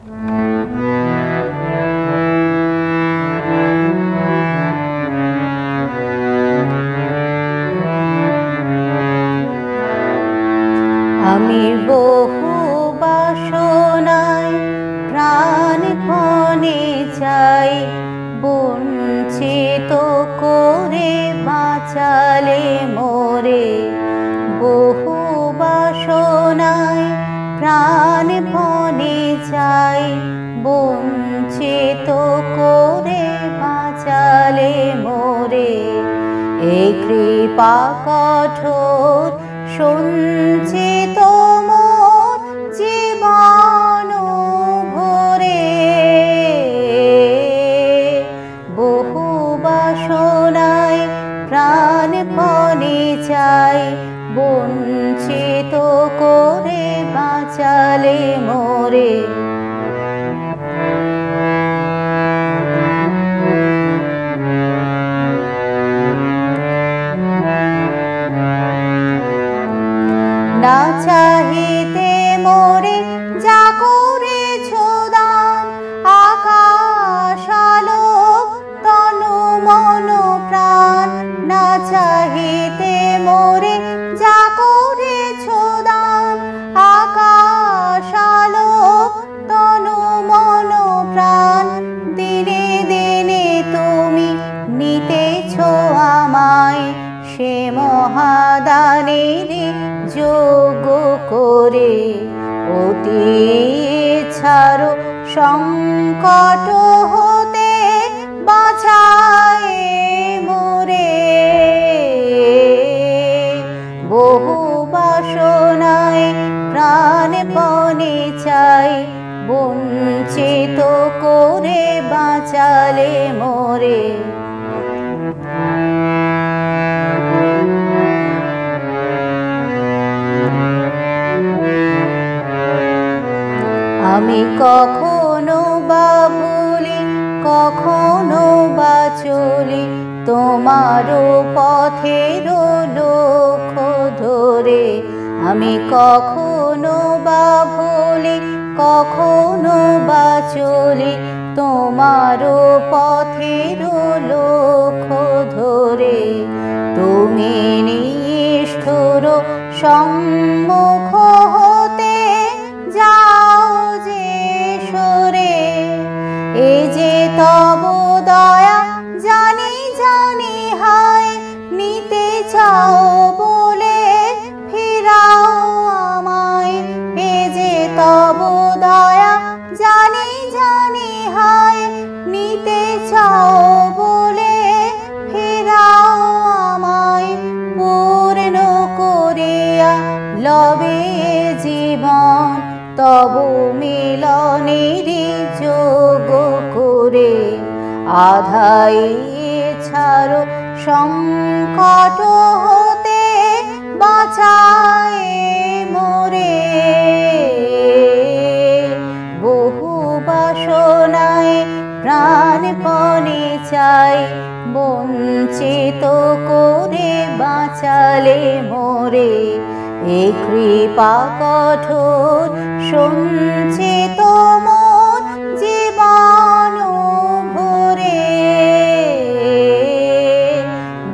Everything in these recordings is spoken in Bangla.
আমি বহু বাসনায় প্রাণপণে চাই, বঞ্চিত করে বাঁচালে মোরে। বহু বাসনায় প্রাণপণে চাই, বঞ্চিত করে বাঁচালে মোরে। এই কৃপা কঠোর সঞ্চিত মোর জীবন ভরে। বহু বাসনায় প্রাণপণে চাই, বঞ্চিত করে বাঁচালে মোরে। না চাহিতে মোরে যা করেছ দান, আকাশ আলোক তনু মন প্রাণ। না চাহিতে মোরে যা করেছ দান, আকাশ আলোক তনু মন প্রাণ। দিনে দিনে তুমি নিতেছ আমায়, সে মহাদানের যোগ্য করে। অতি ছাড়ো সংকট হতে বাঁচায় মোরে। বহু বাসনায় প্রাণপণে চাই, বঞ্চিত করে বাঁচালে মোরে। আমি কখনো বা ভুলি, কখনো বা চলি, তোমারও পথের লক্ষ্য ধরে। আমি কখনো বা ভুলি, কখনো বা চলি, তোমারও পথের লক্ষ্য ধরে। তুমি নিষ্ঠুর সম্মুখ হতে যাও যে সরে। এ যে তব দয়া জানি জানি হায়, নিতে চাও বলে ফিরাও আমায়। এ যে তব দয়া জানি জানি হায়, নিতে চাও বলে ফিরাও আমায়। পূর্ণ করিয়া লবে জীবন, তব মিলনের যোগ্য করে। আধাই ছাড়ো সংকট হতে বাঁচায় মোরে। বহু বাসনায় প্রাণপণে চাই, বঞ্চিত করে বাঁচালে মোরে। এই কৃপা কঠোর সঞ্চিত মোর জীবন ভরে।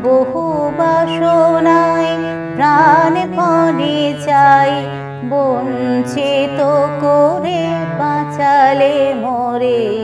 বহু বাসনায় প্রাণপণে চাই, বঞ্চিত করে বাঁচালে মোরে।